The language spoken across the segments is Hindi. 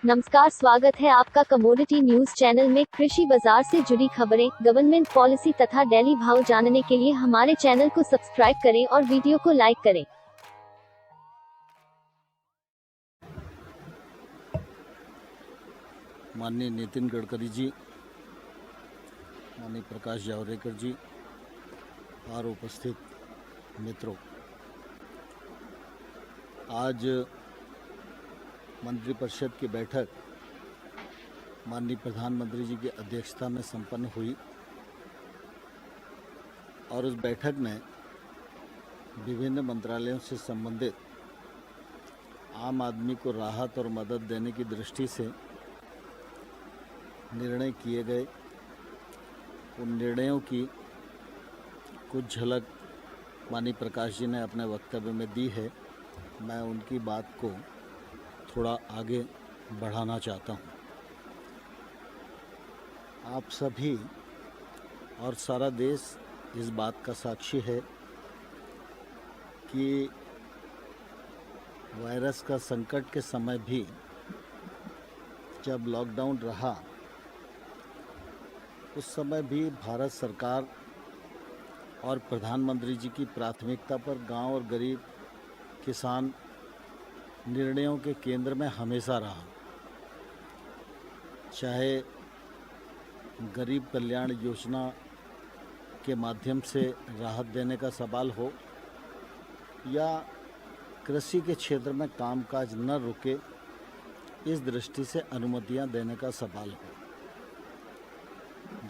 नमस्कार, स्वागत है आपका कमोडिटी न्यूज चैनल में। कृषि बाजार से जुड़ी खबरें, गवर्नमेंट पॉलिसी तथा डेली भाव जानने के लिए हमारे चैनल को सब्सक्राइब करें और वीडियो को लाइक करें। माननीय नितिन गडकरी जी, माननीय प्रकाश जावड़ेकर जी और उपस्थित मित्रों, आज मंत्रिपरिषद की बैठक माननीय प्रधानमंत्री जी की अध्यक्षता में संपन्न हुई और उस बैठक में विभिन्न मंत्रालयों से संबंधित आम आदमी को राहत और मदद देने की दृष्टि से निर्णय किए गए। उन निर्णयों की कुछ झलक माननीय प्रकाश जी ने अपने वक्तव्य में दी है। मैं उनकी बात को थोड़ा आगे बढ़ाना चाहता हूँ। आप सभी और सारा देश इस बात का साक्षी है कि वायरस का संकट के समय भी जब लॉकडाउन रहा उस समय भी भारत सरकार और प्रधानमंत्री जी की प्राथमिकता पर गांव और गरीब किसान निर्णयों के केंद्र में हमेशा रहा। चाहे गरीब कल्याण योजना के माध्यम से राहत देने का सवाल हो या कृषि के क्षेत्र में कामकाज न रुके इस दृष्टि से अनुमतियां देने का सवाल हो।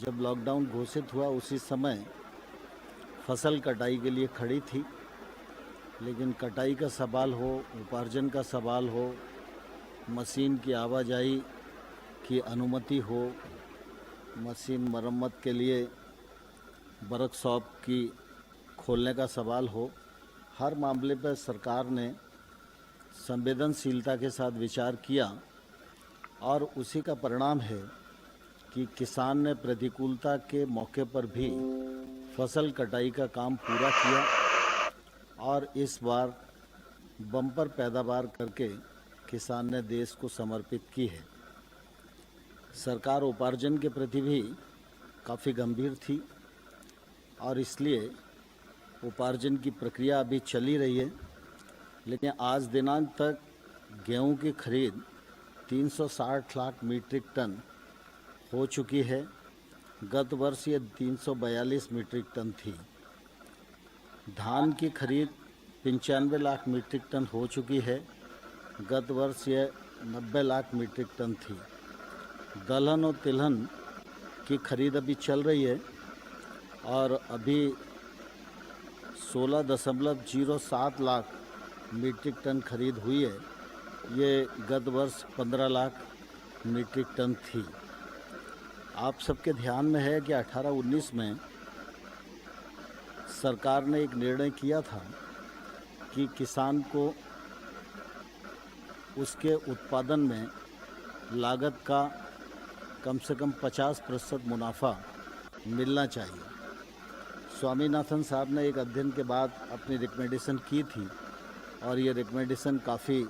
जब लॉकडाउन घोषित हुआ उसी समय फसल कटाई के लिए खड़ी थी, लेकिन कटाई का सवाल हो, उपार्जन का सवाल हो, मशीन की आवाजाही की अनुमति हो, मशीन मरम्मत के लिए वर्कशॉप की खोलने का सवाल हो, हर मामले पर सरकार ने संवेदनशीलता के साथ विचार किया और उसी का परिणाम है कि किसान ने प्रतिकूलता के मौके पर भी फसल कटाई का काम पूरा किया और इस बार बम्पर पैदावार करके किसान ने देश को समर्पित की है। सरकार उपार्जन के प्रति भी काफ़ी गंभीर थी और इसलिए उपार्जन की प्रक्रिया अभी चली रही है, लेकिन आज दिनांक तक गेहूं की खरीद 360 लाख मीट्रिक टन हो चुकी है। गत वर्ष ये 342 मीट्रिक टन थी। धान की खरीद 95 लाख मीट्रिक टन हो चुकी है। गत वर्ष यह 90 लाख मीट्रिक टन थी। दलहन और तिलहन की खरीद अभी चल रही है और अभी 16.07 लाख मीट्रिक टन खरीद हुई है। ये गत वर्ष 15 लाख मीट्रिक टन थी। आप सबके ध्यान में है कि 18-19 में सरकार ने एक निर्णय किया था कि किसान को उसके उत्पादन में लागत का कम से कम 50% मुनाफा मिलना चाहिए। स्वामीनाथन साहब ने एक अध्ययन के बाद अपनी रिकमेंडेशन की थी और ये रिकमेंडेशन काफ़ी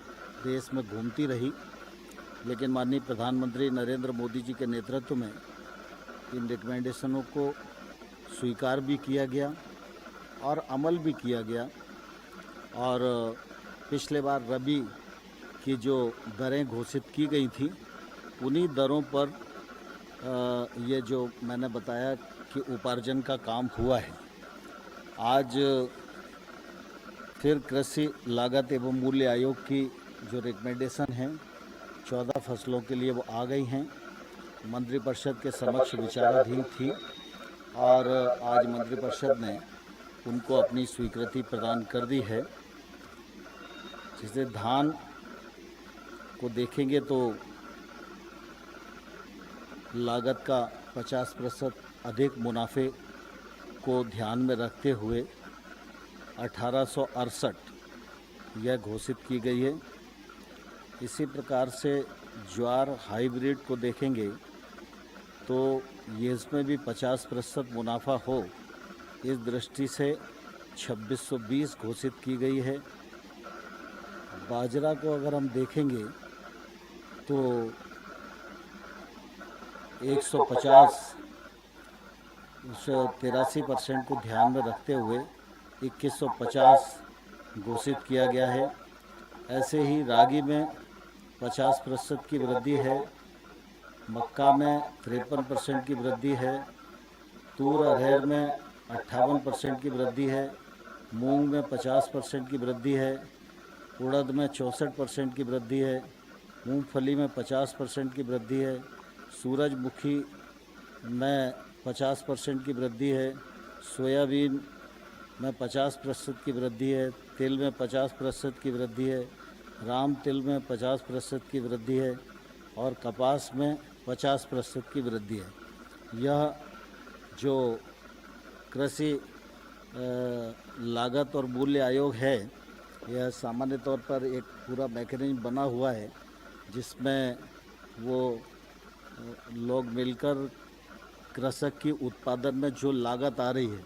देश में घूमती रही, लेकिन माननीय प्रधानमंत्री नरेंद्र मोदी जी के नेतृत्व में इन रिकमेंडेशनों को स्वीकार भी किया गया और अमल भी किया गया। और पिछले बार रबी की जो दरें घोषित की गई थी उन्हीं दरों पर ये जो मैंने बताया कि उपार्जन का काम हुआ है। आज फिर कृषि लागत एवं मूल्य आयोग की जो रिकमेंडेशन है 14 फसलों के लिए वो आ गई हैं, मंत्रिपरिषद के समक्ष विचाराधीन थी और आज मंत्रिपरिषद ने उनको अपनी स्वीकृति प्रदान कर दी है। जैसे धान को देखेंगे तो लागत का 50% अधिक मुनाफे को ध्यान में रखते हुए 1868 यह घोषित की गई है। इसी प्रकार से ज्वार हाइब्रिड को देखेंगे तो ये इसमें भी 50% मुनाफा हो, इस दृष्टि से 2620 घोषित की गई है। बाजरा को अगर हम देखेंगे तो 150 उस 83% को ध्यान में रखते हुए 2150 घोषित किया गया है। ऐसे ही रागी में 50% की वृद्धि है, मक्का में 53% की वृद्धि है, तूर अरहर में 58% की वृद्धि है, मूंग में 50% की वृद्धि है, उड़द में 64% की वृद्धि है, मूंगफली में 50% की वृद्धि है, सूरजमुखी में 50% की वृद्धि है, सोयाबीन में 50% की वृद्धि है, तिल में 50% की वृद्धि है, राम तिल में 50% की वृद्धि है और कपास में 50% की वृद्धि है। यह जो कृषि लागत और मूल्य आयोग है, यह सामान्य तौर पर एक पूरा मैकेनिज्म बना हुआ है जिसमें वो लोग मिलकर कृषक की उत्पादन में जो लागत आ रही है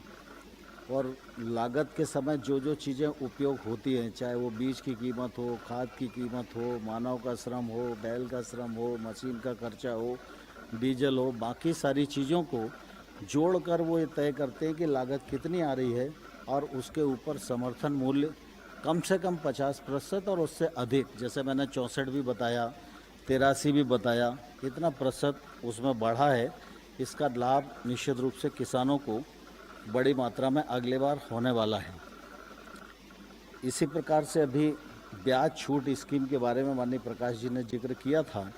और लागत के समय जो जो चीज़ें उपयोग होती हैं, चाहे वो बीज की कीमत हो, खाद की कीमत हो, मानव का श्रम हो, बैल का श्रम हो, मशीन का खर्चा हो, डीजल हो, बाकी सारी चीज़ों को जोड़कर वो ये तय करते हैं कि लागत कितनी आ रही है और उसके ऊपर समर्थन मूल्य कम से कम 50% और उससे अधिक, जैसे मैंने 64 भी बताया, 83 भी बताया, इतना प्रतिशत उसमें बढ़ा है। इसका लाभ निश्चित रूप से किसानों को बड़ी मात्रा में अगले बार होने वाला है। इसी प्रकार से अभी ब्याज छूट स्कीम के बारे में माननीय प्रकाश जी ने जिक्र किया था,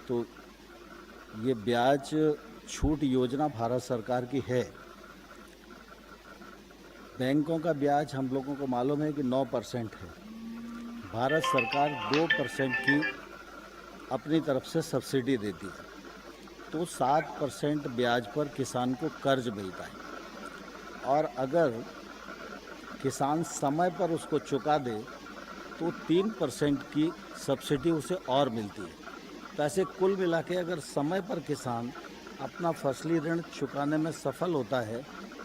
तो ये ब्याज छूट योजना भारत सरकार की है। बैंकों का ब्याज हम लोगों को मालूम है कि 9% है। भारत सरकार 2% की अपनी तरफ से सब्सिडी देती है, तो 7% ब्याज पर किसान को कर्ज मिलता है और अगर किसान समय पर उसको चुका दे तो 3% की सब्सिडी उसे और मिलती है। तो ऐसे कुल मिला के अगर समय पर किसान अपना फसली ऋण चुकाने में सफल होता है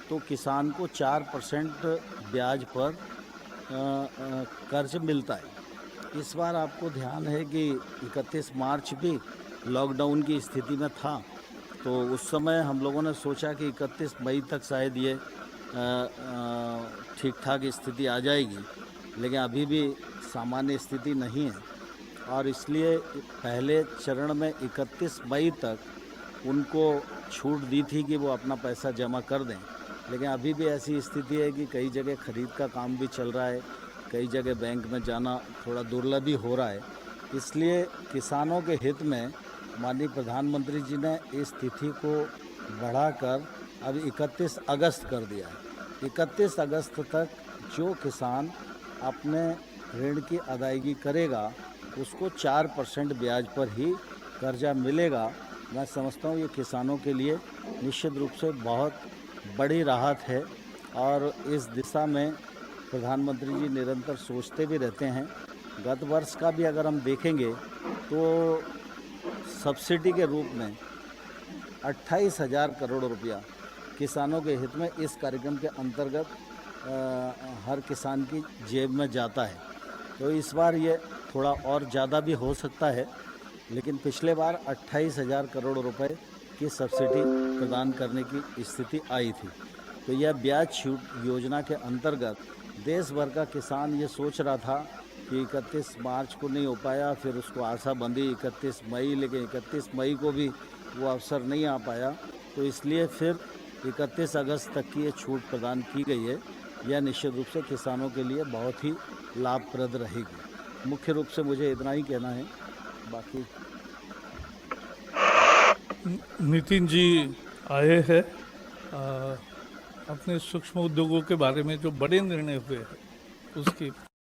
तो किसान को 4% ब्याज पर कर्ज मिलता है। इस बार आपको ध्यान है कि 31 मार्च भी लॉकडाउन की स्थिति में था, तो उस समय हम लोगों ने सोचा कि 31 मई तक शायद ये ठीक ठाक स्थिति आ जाएगी, लेकिन अभी भी सामान्य स्थिति नहीं है और इसलिए पहले चरण में 31 मई तक उनको छूट दी थी कि वो अपना पैसा जमा कर दें, लेकिन अभी भी ऐसी स्थिति है कि कई जगह खरीद का काम भी चल रहा है, कई जगह बैंक में जाना थोड़ा दुर्लभ ही हो रहा है। इसलिए किसानों के हित में माननीय प्रधानमंत्री जी ने इस तिथि को बढ़ाकर अब 31 अगस्त कर दिया है। 31 अगस्त तक जो किसान अपने ऋण की अदायगी करेगा उसको 4% ब्याज पर ही कर्जा मिलेगा। मैं समझता हूँ ये किसानों के लिए निश्चित रूप से बहुत बड़ी राहत है और इस दिशा में प्रधानमंत्री जी निरंतर सोचते भी रहते हैं। गत वर्ष का भी अगर हम देखेंगे तो सब्सिडी के रूप में 28,000 करोड़ रुपया किसानों के हित में इस कार्यक्रम के अंतर्गत हर किसान की जेब में जाता है। तो इस बार ये थोड़ा और ज़्यादा भी हो सकता है, लेकिन पिछले बार 28,000 करोड़ रुपए की सब्सिडी प्रदान करने की स्थिति आई थी। तो यह ब्याज छूट योजना के अंतर्गत देश भर का किसान ये सोच रहा था कि 31 मार्च को नहीं हो पाया, फिर उसको आशा बंधी 31 मई, लेकिन 31 मई को भी वो अवसर नहीं आ पाया, तो इसलिए फिर 31 अगस्त तक की ये छूट प्रदान की गई है। यह निश्चित रूप से किसानों के लिए बहुत ही लाभप्रद रहेगी। मुख्य रूप से मुझे इतना ही कहना है। बाकी नितिन जी आए हैं अपने सूक्ष्म उद्योगों के बारे में जो बड़े निर्णय हुए हैं उसकी